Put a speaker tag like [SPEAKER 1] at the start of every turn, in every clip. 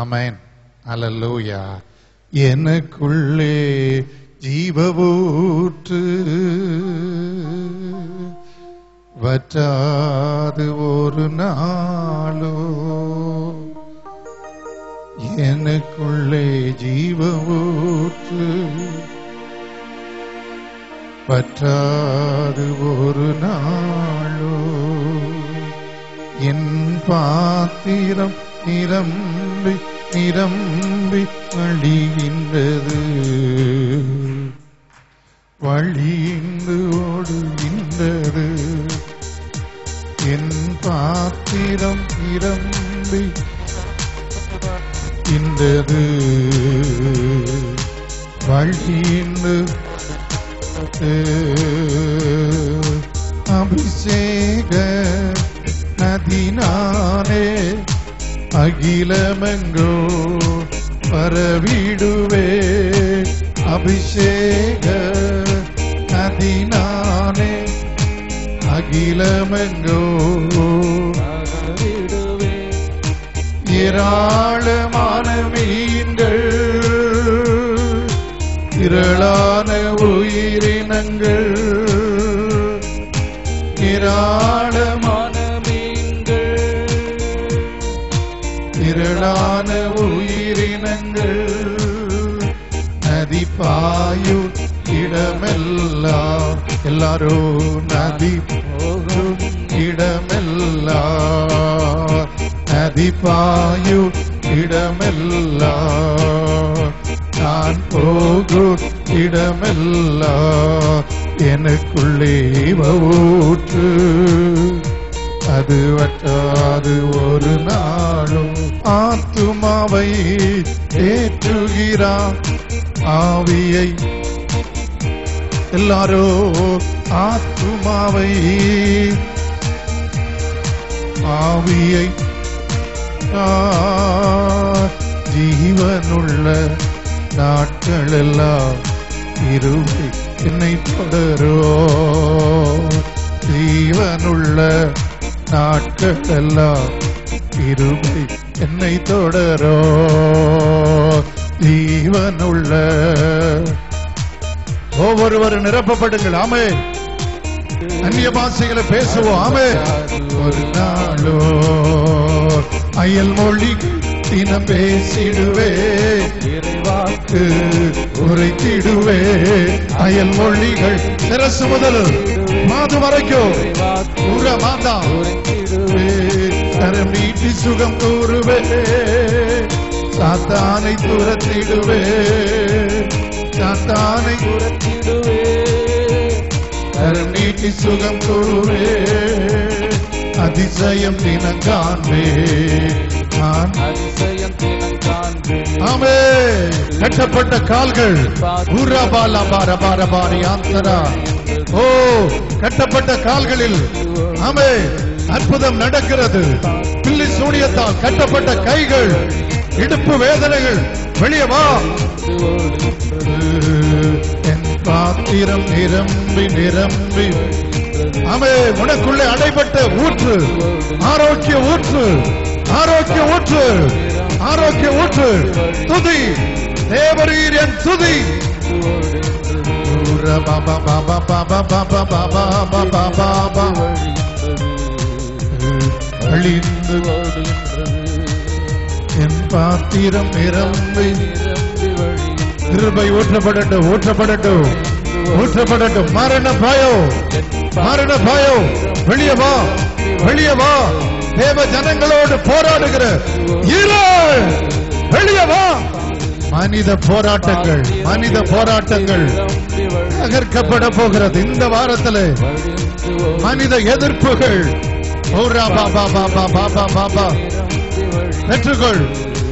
[SPEAKER 1] ஆமென். அல்லேலூயா. எனக்குள்ளே ஜீவவூற்று வற்றாது ஒரு நாளோ, எனக்குள்ளே ஜீவவூற்று வற்றாது ஒரு நாளோ, என் பாத்திரம் நிரம்பி நிரம்பி வழிகின்றது, வழிந்து ஓடுகின்றது. என் பாத்திரம் நிரம்பி கின்றது, வழிந்து அபிஷேக நதினானே அகிலமெங்கோ பரவிடுவே, அபிஷேக நதினானே அகிலமெங்கோ பரவிடுவே. ஏராளமான மீன்கள், திரளான உயிரினங்கள், ஏராளமான மீன்கள், திரளான உயிரினங்கள், நதி பாயும் இடமெல்லாம், எல்லாரோ நதி போகும் இடமெல்லாம், நதி பாயும் இடமெல்லாம், நான் போகும் இடமெல்லாம், எனக்குள்ளே ஊற்று அது வற்றாது ஒரு நாளும். ஆத்துமாவை ஏற்றுகிறான் ஆவியை, எல்லாரோ ஆத்துமாவை ஆவியை ஜீவனுள்ள நாட்கள் எல்லாம் இருவை என்னை தொடரோ, ஜீவனுள்ள நாட்கள் எல்லாம் இருவை என்னை தொடரோ, ஜீவனுள்ள. ஒவ்வொருவரும் நிரப்பப்படுங்கள். ஆமென். அந்நிய பாஷைகளை பேசுவோம். ஆமென். ஒரு நாளோ அயல் மொழி தினம் பேசிடுவே, இறைவாக்கு உரைத்திடுவே, அயல் மொழிகள் சிரசு முதல் மாது வரைக்கும் மாதா கரம் நீட்டி சுகம் கூறுவே, சாத்தானை துரத்திடுவே, சாத்தானை துரத்திடுவே, கரம் நீட்டி சுகம் கூறுவே, அதிசயம் தினம் காண்பே, நான் அதிசயம் தினம் காண்பே. ஆமே. கட்டப்பட்ட கால்கள் ஓ கட்டப்பட்ட கால்களில் ஆமே அற்புதம் நடக்கிறது. பில்லி சூனியத்தால் கட்டப்பட்ட கைகள், இடுப்பு வேதனைகள் வெளியே வா. என் பாத்திரம் நிரம்பி நிரம்பி ஆமே உனக்குள்ளே அடைபட்ட ஊற்று, ஆரோக்கிய ஊற்று, ஆரோக்கிய ஊற்று, ஆரோக்கிய ஊற்று. துதி தேவரீர் என் துதி. என் பாத்திரம் நிரம்பி கிருபை ஊற்றப்படட்டும், ஊற்றப்படட்டும், ஊற்றப்படட்டும். மரண பயம், மரண பயம் வெளியே வா, வெளியே வா. தேவ ஜனங்களோடு போராடுகிற வெளியே வா. மனித போராட்டங்கள், மனித போராட்டங்கள் தகர்க்கப்பட போகிறது இந்த வாரத்தில். மனித எதிர்ப்புகள் பெற்றுக்கொள்,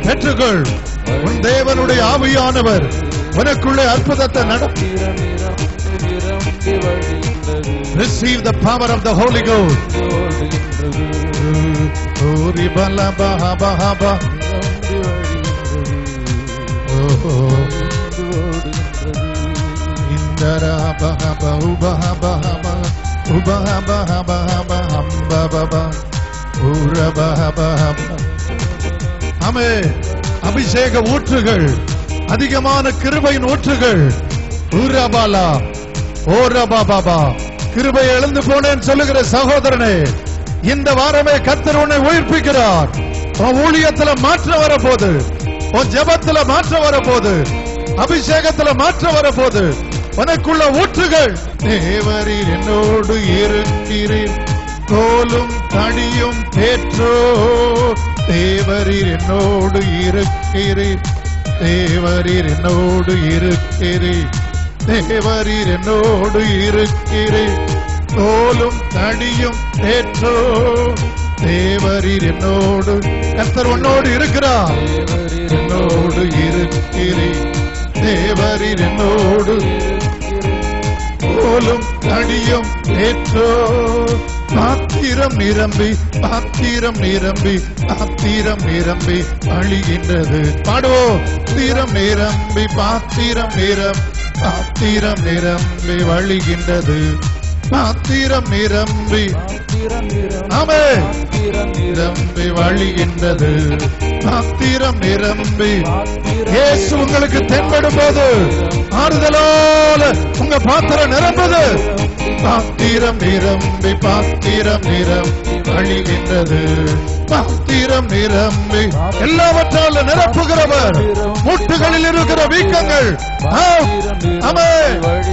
[SPEAKER 1] பெற்றுக்கொள். உன் தேவனுடைய ஆவியானவர் உனக்குள்ளே அற்புதத்தை நடத்தி. Receive the power of the Holy Ghost. அபிஷேக ஊற்றுகள், அதிகமான கிருபையின் ஊற்றுகள். ஊரபாலா ஓரபாபாபா. கிருபையை இழந்து போனேன் சொல்லுகிற சகோதரனே, இந்த வாரமே கர்த்தர் உன்னை உயிர்ப்பிக்கிறார். உன் ஊழியத்துல மாற்றம் வரப்போது, உன் ஜெபத்துல மாற்றம் வரப்போது, அபிஷேகத்துல மாற்றம் வரப்போது. உனக்குள்ள ஊற்றுகள். தேவரீர் என்னோடு இருக்கிறீர், கோலும் தடியும் தேற்றோ. தேவரீர் என்னோடு இருக்கிறீர், தேவரீர் என்னோடு இருக்கிறீர், தேவரீர் என்னோடு இருக்கிறீர், கோலும் தடியும் தேற்றோ. தேவரீர் என்னோடு. கர்த்தர் உன்னோடு இருக்கிறார். தேவரீர் என்னோடு இருக்கிறீர், தேவரீர் என்னோடு, கோலும் தடியும் ஏற்றோ. பாத்திரம் நிரம்பி, பாத்திரம் நிரம்பி, பாத்திரம் நிரம்பி அழிகின்றது. பாடுவோம். பாத்திரம் நிரம்பி, பாத்திரம் நிரம்பி, பாத்திரம் நிரம்பி வழிகின்றது. பாத்திரம் நிரம்பி, ஆமே, நிரம்பி வழிகின்றது. பாத்திரம் நிரம்பி. இயேசு உங்களுக்கு தென்படும் போது ஆறுதலோல உங்க பாத்திரம் நிரம்புது. பாத்திரம் நிரம்பி, பாத்திரம் நிரம்பி வழிகின்றது. பாத்திரம் நிரம்பி எல்லாவற்றால நிரப்புகிறவர். முட்டுகளில் இருக்கிற வீக்கங்கள்,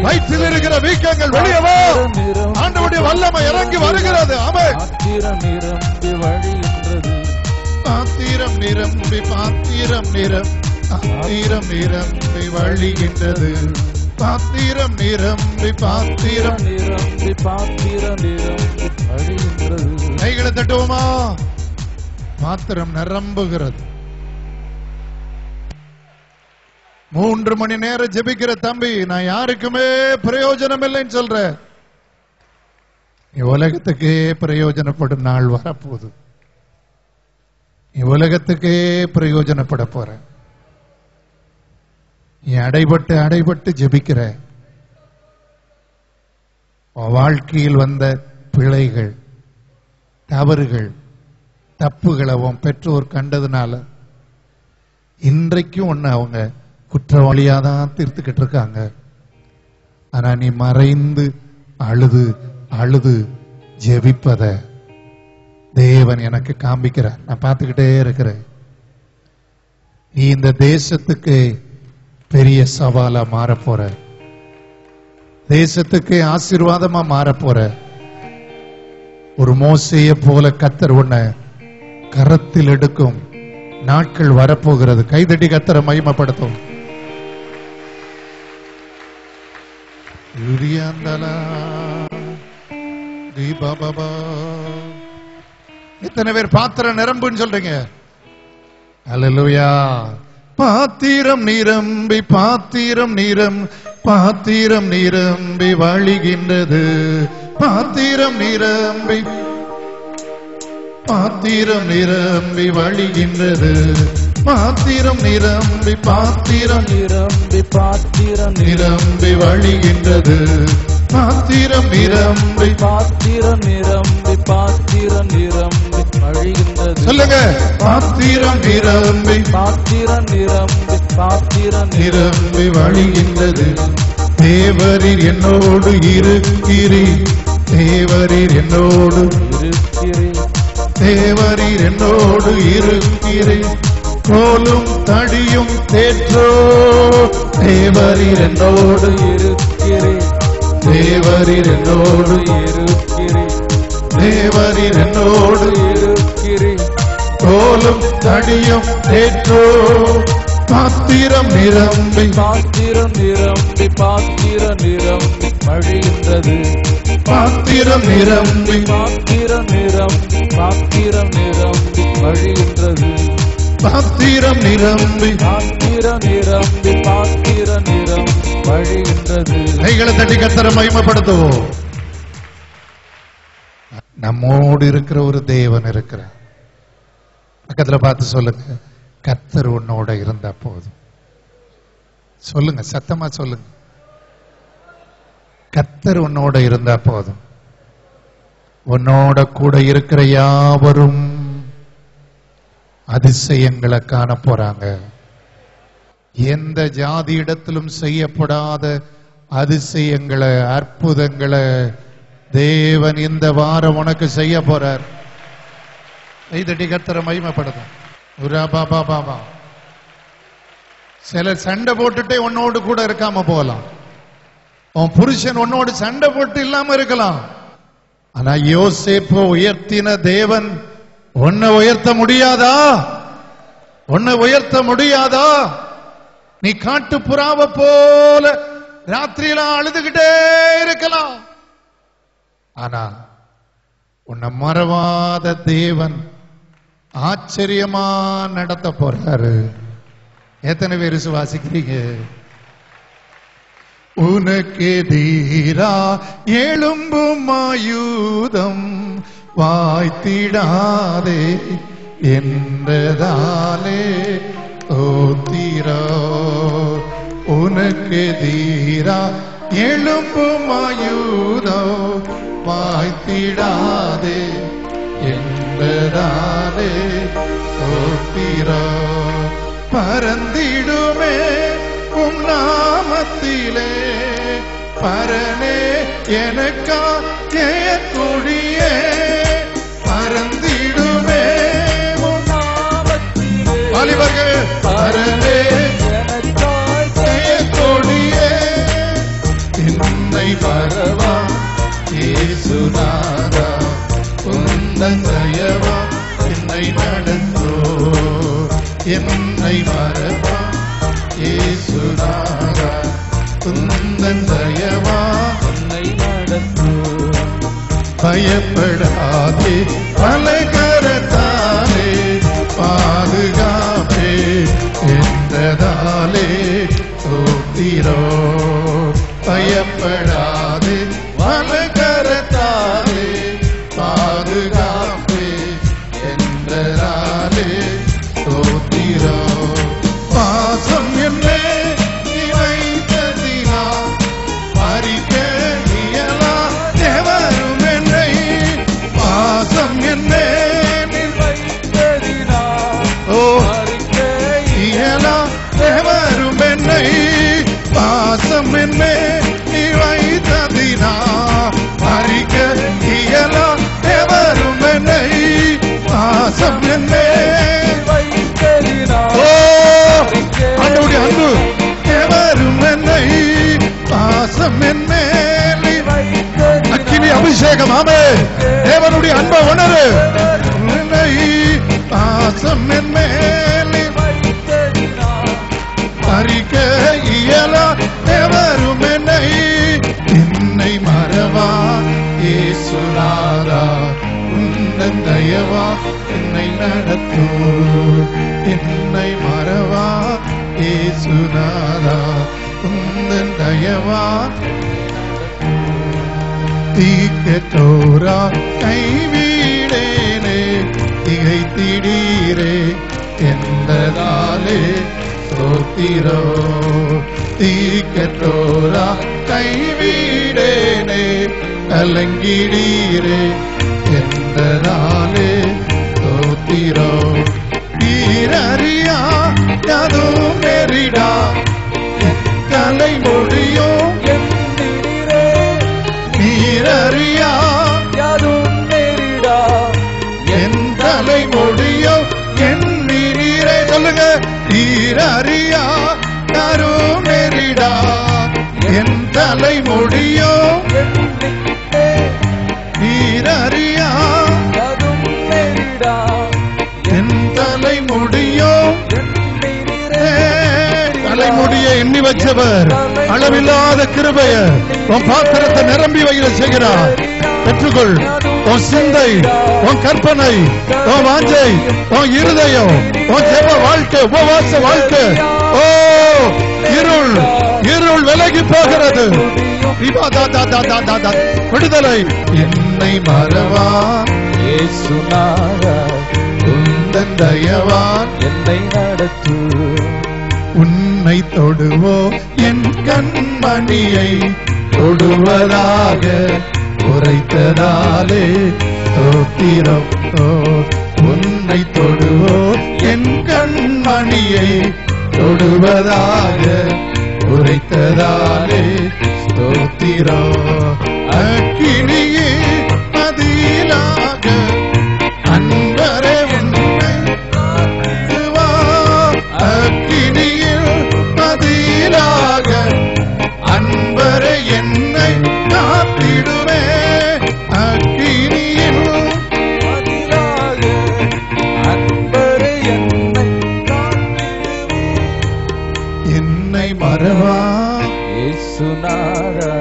[SPEAKER 1] வயிற்றில் இருக்கிற வீக்கங்கள் வெளியவோ. ஆண்டவருடைய வல்லமை இறங்கி வருகிறது. பாத்திரம் நிரம்பி, பாத்திரம் நிரம்பி, பாத்திரம் நிரம்பி வழிகின்றது. பாத்திரம் நிரம்பி, பாத்திரம் நிரம்பி, பாத்திரம் நிரம்பி வழிகின்றது. கைகளை தட்டுவோமா? பாத்திரம் நிரம்புகிறது. 3 மணி நேரம் ஜெபிக்கிற தம்பி, நான் யாருக்குமே பிரயோஜனம் இல்லைன்னு சொல்ற. உலகத்துக்கே பிரயோஜனப்படும் நாள் வரப்போகுது. உலகத்துக்கே பிரயோஜனப்பட போற. நீ அடைபட்டு அடைபட்டு ஜெபிக்கிற. வாழ்க்கையில் வந்த பிழைகள், தவறுகள், தப்புகளை உன் பெற்றோர் கண்டதுனால இன்றைக்கும் ஒன்னு அவங்க குற்றவாளியாதான் தீர்த்துக்கிட்டு இருக்காங்க. ஆனா நீ மறைந்து அழுது அழுது ஜெபிப்பத தேவன் எனக்கு காண்பிக்கிறார். நான் பார்த்துக்கிட்டே இருக்கிறேன். நீ இந்த தேசத்துக்கு பெரிய சவாலா மாற போற. தேசத்துக்கு ஆசீர்வாதமா மாற போற. ஒரு மோசேயை போல கர்த்தர் உன்னை கரத்தில் எடுக்கும் நாட்கள் வரப்போகிறது. கைதட்டி கர்த்தரை மகிமைப்படுத்தும். எத்தனை பேர் பாத்திரம் நிரம்புன்னு சொல்றீங்க? அல்லேலூயா. பாத்திரம் நிரம்பி, பாத்திரம் நிரம்பி, பாத்திரம் நிரம்பி வழிகின்றது. பாத்திரம் நிரம்பி, பாத்திரம் நிரம்பி வழிகின்றது. பாத்திரம் நிரம்பி, பாத்திரம் நிரம்பி, பாத்திரம் நிரம்பி வழிகின்றது. பாத்திரம் நிரம்பி, பாத்திரம் நிரம்பி, பாத்திரம் நிரம்பி வழிகின்றது. சொல்லுங்க. பாத்திரம் நிரம்பி, பாத்திரம் நிரம்பி, பாத்திரம் நிரம்பி வழிகின்றது. தேவரீர் என்னோடு இருக்கிறீர், தேவரீர் என்னோடு இருக்கிறீர், தேவரீர் என்னோடு இருக்கிறீர், கோலும் தடியும் தேற்றோ. தேவரீர் என்னோடு இருக்கிறீர், தேவரீர் என்னோடு இருக்கிறீர், தேவரீர் என்னோடு இருக்கிறீர், கோலும் தடியும் தேற்றோ. பாத்திரம் நிரம்பி, பாத்திரம் நிரம்பி, பாத்திரம் நிரம்பி வழிகின்றது. பாத்திரம் நிரம்பி, பாத்திரம் நிரம்பி, பாத்திரம் நிரம்பி வழிகின்றது. பாத்திரம் நிரம்பி, பாத்திரம் நிரம்பி, பாத்திரம் நிரம்பி வழிகின்றது. கைகளை தட்டி கர்த்தரை மகிமைப்படுத்துவோம். நம்மோடு இருக்கிற ஒரு தேவன் இருக்கிறார். பக்கத்துல பார்த்து சொல்லுங்க, கர்த்தர் உன்னோட இருந்தா போதும். சொல்லுங்க, சத்தமா சொல்லுங்க. கர்த்தர் உன்னோட இருந்தா போதும். உன்னோட கூட இருக்கிற யாவரும் அதிசயங்களை காண போறாங்க. எந்த ஜாதி இடத்திலும் செய்யப்படாத அதிசயங்களை, அற்புதங்களை தேவன் இந்த வாரம் உனக்கு செய்ய போறார். ஐதட்டி கர்த்தரை மகிமைப்படுத்தும். சிலர் சண்டை போட்டுட்டே உன்னோடு கூட இருக்காம போகலாம். உன் புருஷன் உன்னோடு சண்டை போட்டு இல்லாம இருக்கலாம். ஆனா யோசேப்பை உயர்த்தின தேவன் உன்னை உயர்த்த முடியாதா? உன்னை உயர்த்த முடியாதா? நீ காட்டு புறாவை போல ராத்திரியில அழுதுகிட்டே இருக்கலாம். ஆனா உன்னை மறவாத தேவன் ஆச்சரியமா நடத்த போறாரு. எத்தனை பேர் விசுவாசிக்கிறீங்க? உனக்கு தீரா எழும்பும் ஆயுதம் வாய்த்திடாதே என்றதாலே ஓத்திரோ. உனக்கு தீரா எழும்பும் ஆயுதம் வாய்த்திடாதே என்றதாலே ஓத்திரோ. பரந்திடுமே உம் நாமத்திலே பரனே எனக்கா ஜெயக்கொடியே. பரந்திடுமே உம் நாமத்திலே வாலிபர்கள் பரனே எனக்கா ஜெயக்கொடியே. என்னை பரவா இயேசுநாதா உந்தன் தயவா என்னை நடந்தோ. என்னை மறவா இயேசுநாதா உந்தன் தயவா என்னை நடந்தோ. பயப்படாதே பலகரத்தாலே பாதுகாப்பே என்றதாலே சோத்திரோ. பயப்படாதே பலகரத்தாலே பாதுகாப்பே என்றதாலே சோத்திரோ. பாசம் என்னே நீ வைத்ததினா பறிக்க இயலா எவரும் என்னை. பாசம் என்னே நீ வைத்ததினா பறிக்க இயலா எவரும் என்னை. பாசம் என்னே நீ வைத்ததினா பறிக்க இயலா எவரும் என்னை. பாசம் என்னே அன்பு எவரும் என்னை. பாசம் என் மேல் அக்கினி அபிஷேகம். ஆமே தேவனுடைய அன்பை உணரு. பாசம் என் மேல் பறிக்க இயலா எவரும் என்னை. என்னை மறவா இயேசுநாதா உந்தன் தயவா என்னை நடத்தோ. என்னை மறவா இயேசுநாதா உந்தன் தயவா. தீக்கற்றோரா கைவிடேனே திகைத்திடீரே என்றதாலே சோத்திரோ. தீக்கற்றோரா கைவிடேனே கலங்கிடீரே என்றதாலே சோத்திரோ. நீரறியா யாதும் நெறிடா தலை முடியும் என்றிரே. நீரறியா யாதும் நெறிடா என் தலை முடியும் என்றிரே. சொல்லுங்க. நீரறியா யாரும் நெறிடா என் தலை முடியும். நீரறியா யாதும் நெறிடா என் தலை முடியும். தலைமுடியை எண்ணி வச்சவர் அளவில்லாத கிருபைய உன் பாத்திரத்தை நிரம்பி வைக்க செய்கிறார். பெற்றுக்கொள். உன் சிந்தை, உன் கற்பனை, உன் வாஞ்சை, உன் இருதயம், உன் ஜெப வாழ்க்கை, உபவாச வாழ்க்கை. ஓ இருள் இருள் விலகி போகிறது. விடுதலை. என்னை மறவா இயேசுநாதா உந்தன் தயவான் என்னை நடத்து. உன்னை தொடுவோ என் கண்மணியை தொடுவதாக உரைத்ததாலே தோத்திரம் உன்னை தொடுவோம் என் கண்மணியை தொடுவதாக உரைத்ததாலே ஸ்தோத்திரம். அக்கினியே பதிலாக அன்பரே உன்னை காத்திடுவா. அக்கினியில் பதிலாக அன்பரே என்னை காத்திடுவே. அக்கினியில் பதிலாக அன்பரே என்னை காத்திடுவே. என்னை மறவா இயேசுநாதா,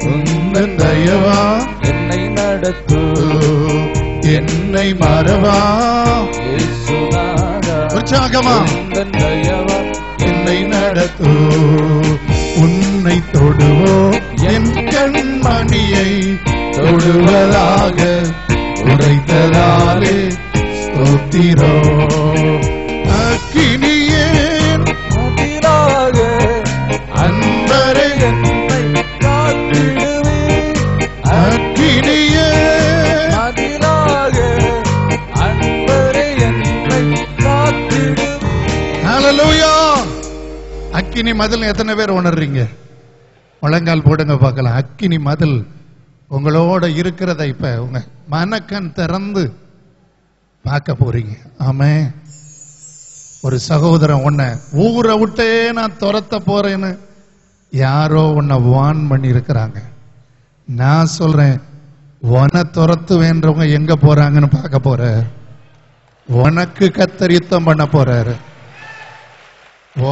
[SPEAKER 1] உந்தன் தயவா என்னை நடத்து. என்னை மறவா இயேசுநாதா, உற்சாகமா உந்தன் தயவா என்னை நடத்து. உன்னை தொடுவோம் என் கண்மணியை தொடுவதாக உரைத்ததாலே ஸ்தோத்திரம். அக்கினியே பதிலாக அன்பரே என்னை காத்திடுவே. அக்கினியே பதிலாக அன்பரே என்னை காத்திடுவே. ஹல்லேலூயா. அக்கினி மதில் எத்தனை பேர் உணர்றீங்க? முழங்கால் போடுங்க பார்க்கலாம். அக்கினி மதில் உங்களோட இருக்கிறத இப்ப உங்க மனக்கண் திறந்து பார்க்க போறீங்க. ஆமென். ஒரு சகோதரன் உன்னை ஊரை விட்டே நான் துரத்த போறேன்னு யாரோ உன்னை வான் பண்ணி இருக்கிறாங்க. நான் சொல்றேன், உன துரத்து வேண்டவங்க எங்க போறாங்கன்னு பார்க்க போற. உனக்கு கர்த்தர் யுத்தம் பண்ண போறாரு.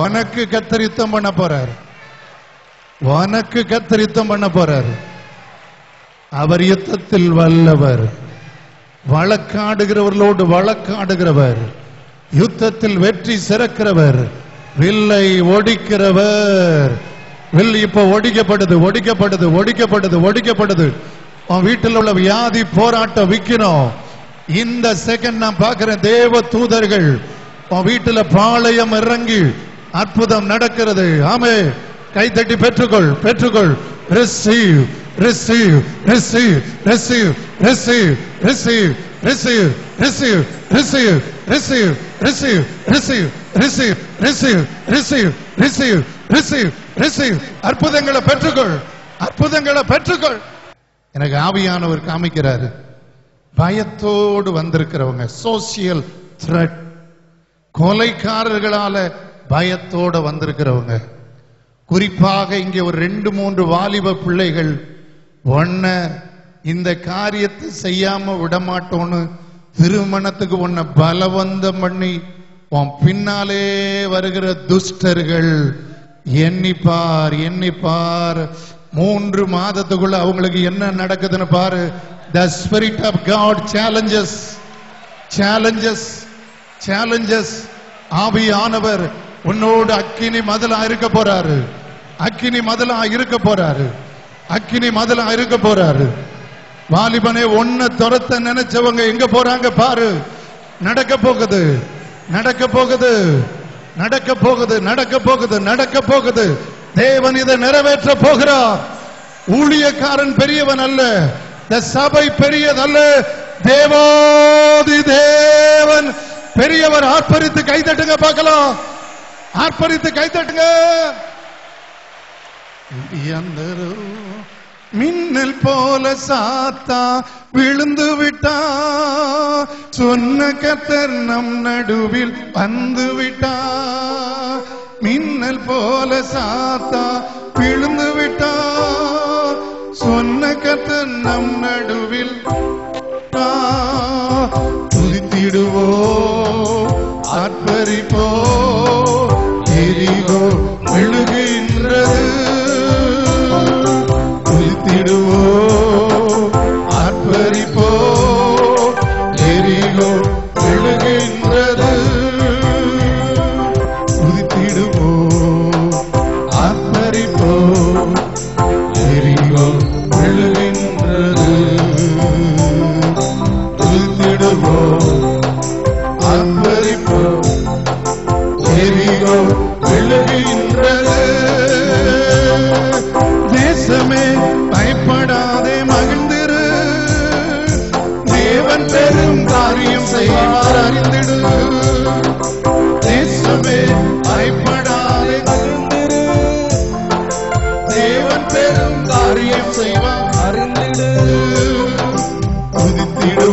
[SPEAKER 1] உனக்கு கர்த்தர் யுத்தம் பண்ண போறாரு. உனக்கு கர்த்தர் யுத்தம் பண்ண போறாரு. அவர் யுத்தத்தில் வல்லவர். வழக்காடுகிறவர்களோடு வழக்காடுகிறவர். யுத்தத்தில் வெற்றி சிறக்கிறவர். வில்லை ஒடிக்கிறவர். வில் இப்ப ஒடிக்கப்படுது, ஒடிக்கப்படுது, ஒடிக்கப்படுது, ஒடிக்கப்படுது. உன் வீட்டில் உள்ள வியாதி போராட்டம் விக்கணும். இந்த செகண்ட் நான் பார்க்கிறேன், தேவ தூதர்கள் உன் வீட்டுல பாளையம் இறங்கி அற்புதம் நடக்கிறது. ஆமே, கைத்தட்டி பெற்றுக்கொள், பெற்றுக்கொள். Receive, receive, receive, receive, receive, receive, receive, receive, receive, receive, receive, receive, receive, receive, receive, receive, receive, receive. அற்புதங்களை பெற்றுக்கொள், அற்புதங்களை பெற்றுக்கொள். எனக்கு ஆவியானவர் காமிக்கிறாரு, பயத்தோடு வந்திருக்கிறவங்க, சோசியல் த்ரெட், கொலைக்காரர்களால பயத்தோட வந்திருக்கிறவங்க, குறிப்பாக இங்கே ஒரு 2-3 வாலிப பிள்ளைகள் ஒன்ன இந்த காரியத்தை செய்யாம விடமாட்டோன்னு திருமணத்துக்கு உன்னை பலவந்தம் பண்ணி உன் பின்னாலே வருகிற துஷ்டர்கள். எண்ணிப்பார், எண்ணிப்பார். 3 மாதத்துக்குள்ள அவங்களுக்கு என்ன நடக்குதுன்னு பாரு. The Spirit of God challenges, challenges, challenges. ஆவியானவர் உன்னோடு அக்கினி மதிலா இருக்க போறாரு. அக்கினி மதிலா இருக்க போறாரு. அக்கினி மதிலா இருக்க போறாரு. வாலிபனே, ஒன்ன துரத்த நினைச்சவங்க எங்க போறாங்க பாரு. நடக்க போகுது, நடக்க போகுது, நடக்க போகுது, நடக்க போகுது, நடக்க போகுது. தேவன் இதை நிறைவேற்ற போகிறார். ஊழியக்காரன் பெரியவன் அல்ல, சபை பெரியதல்ல, தேவாதி தேவன் பெரியவர். ஆர்ப்பரித்து கைதட்டுங்க பார்க்கலாம். ஆர்ப்பரித்து கைதட்டுங்க. மின்னல் போல சாத்தா விழுந்து விட்டா, சொன்ன கர்த்தர் நம் நடுவில் வந்து விட்டா. மின்னல் போல சாத்தா விழுந்து விட்டா, சொன்ன கர்த்தர் நம் நடுவில். துதித்திடுவோ, ஆர்ப்பரிப்போ, எரிகோ விழுகின்றது. துதித்திடுவோ, ஆர்ப்பரிப்போ, எரிகோ விழுகின்றது. துதித்திடுவோ, ஆர்ப்பரிப்போ, எரிகோ விழுகின்றது. துதித்திடுவோ, ஆர்ப்பரிப்போ,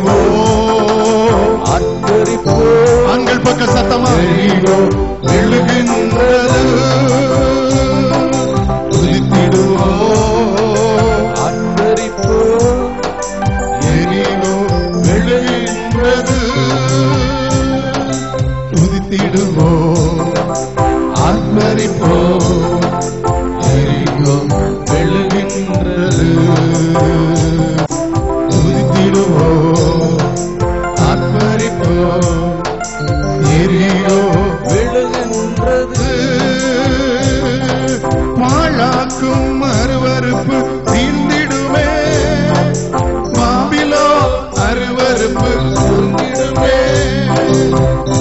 [SPEAKER 1] துதித்திடுவோம்
[SPEAKER 2] அர்ப்பரிப்போம்
[SPEAKER 1] ஆண்கள் பக்க சத்தமா எழுகின்றது துதித்திடுவோம்
[SPEAKER 2] அர்ப்பரிப்போம்
[SPEAKER 1] எரிகோ எழுகின்றது துதித்திடுவோம் ஆர்ப்பரிப்போம் எரிகோ எழுகின்றது துதித்திடுவோம் ஆர்ப்பரிப்போம் எரிகோ
[SPEAKER 2] விழுகின்றது
[SPEAKER 1] பாழாக்கும் அருவருப்பு தீர்ந்திடுமே பாபிலோ அருவருப்பு தீர்ந்திடுமே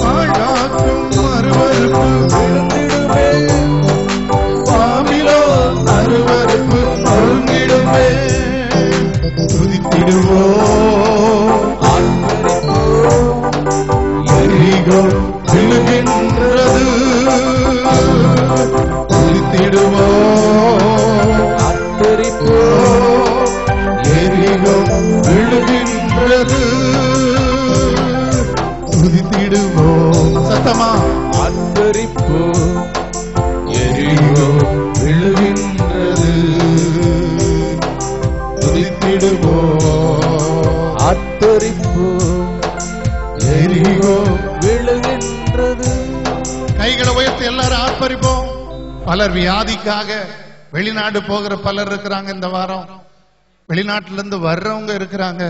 [SPEAKER 1] பாழாக்கும் அருவருப்பு
[SPEAKER 2] விழுந்திடுமே
[SPEAKER 1] பாபிலோ அருவருப்பு தீர்ந்திடுமே துதித்திடுவோம்
[SPEAKER 2] அர்ப்பரிப்போம்
[SPEAKER 1] எரிகோ விழுகின்றது துதித்திடுவோம்
[SPEAKER 2] அர்ப்பரிப்போம்
[SPEAKER 1] எரிகோ விழுகின்றது துதித்திடுவோம் சத்தமா
[SPEAKER 2] அர்ப்பரிப்போம்
[SPEAKER 1] எரிகோ விழுகின்றது துதித்திடுவோம்
[SPEAKER 2] அர்ப்பரிப்போம்
[SPEAKER 1] எரிகோ
[SPEAKER 2] விழுகின்றது
[SPEAKER 1] கைகளை உயர்த்தி எல்லாரும் ஆர்ப்பரிப்போம். பலர் வியாதிக்காக வெளிநாடு போகிற பலர் இருக்கிறாங்க. இந்த வாரம் வெளிநாட்டுல இருந்து வர்றவங்க இருக்கிறாங்க.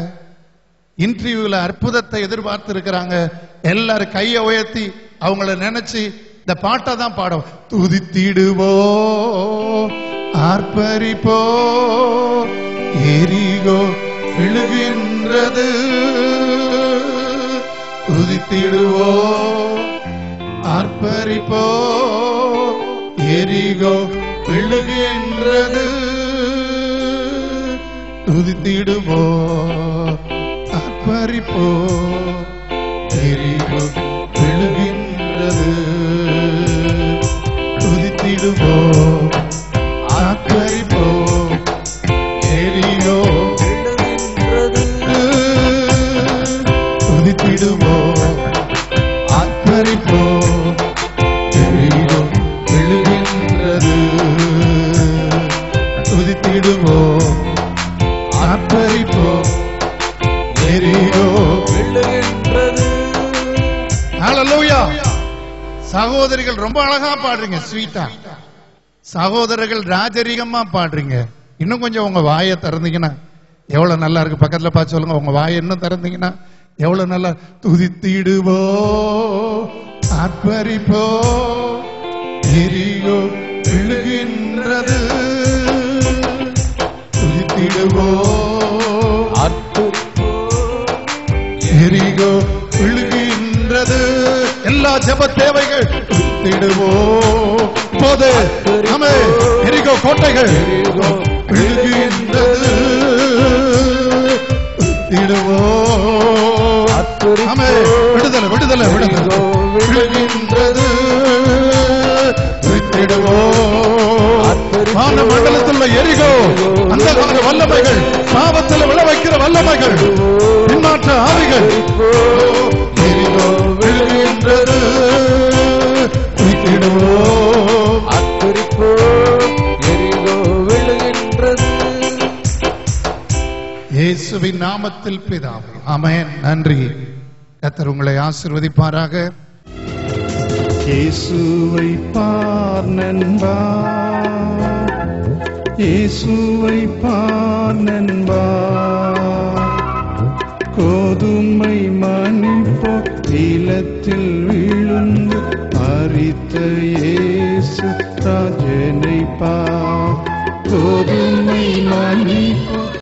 [SPEAKER 1] இன்டர்வியூல அற்புதத்தை எதிர்பார்த்து இருக்கிறாங்க. எல்லாரும் கையை உயர்த்தி அவங்கள நினைச்சு இந்த பாட்டை தான் பாடும். துதித்திடுவோ ஆர்ப்பரிப்போ எரிகோ விழுகின்றது துதித்திடுவோ ஆர்ப்பரிப்போ எரிகோ விழுகின்றது துதித்திடுவோ ஆர்ப்பரிப்போ எரிகோ விழுகின்றது துதித்திடுவோ ஆர்ப்பரிப்போ எரிகோ துதித்திடுவோ ஆர்ப்பரிப்போ எரிகோ விழுகின்றது துதித்திடுவோ ஆர்ப்பரிப்போ எரிகோ
[SPEAKER 2] விழுகின்றது.
[SPEAKER 1] ஹல்லேலூயா. சகோதரிகள் ரொம்ப அழகா பாடுறீங்க, ஸ்வீட்டா. சகோதரர்கள் ராஜரீகமா பாடுறீங்க. இன்னும் கொஞ்சம் உங்க வாயை திறந்தீங்கன்னா எவ்வளவு நல்லா இருக்கு. பக்கத்துல பார்த்து சொல்லுங்க, உங்க வாயை இன்னும் திறந்தீங்கன்னா எவ்வளவு நல்லா. துதித்திடுவோ ஆர்ப்பரிப்போ எரிகோ விழுகின்றது துதித்திடுவோ எரிகோ விழுகின்றது. எல்லா ஜெப தேவைகள் துதித்திடுவோ போது ஆமே. எரிகோ கோட்டைகள் விழுகின்றது துதித்திடுவோ ஆமே. விடுதலை விடுதலை விடுதலை விழுகின்றது துதித்திடுவோ. வான மண்டலத்தில் எரிகோ அந்த வல்லமைகள், பாவத்தில் விழ வைக்கிற வல்லமைகள், பின்மாற்ற ஆவிகள் எரிகோ விழுகின்றது துதித்திடுவோ
[SPEAKER 2] எரிகோ விழுகின்றது.
[SPEAKER 1] இயேசுவின் நாமத்தில் பிதாவே ஆமென். நன்றி. கர்த்தர் உங்களை ஆசீர்வதிப்பாராக.
[SPEAKER 3] இயேசுவை பார் நண்பா, இயேசுவை பார் நண்பா, கோதுமை மணி போல் நிலத்தில் விழுந்து அரித்த இயேசு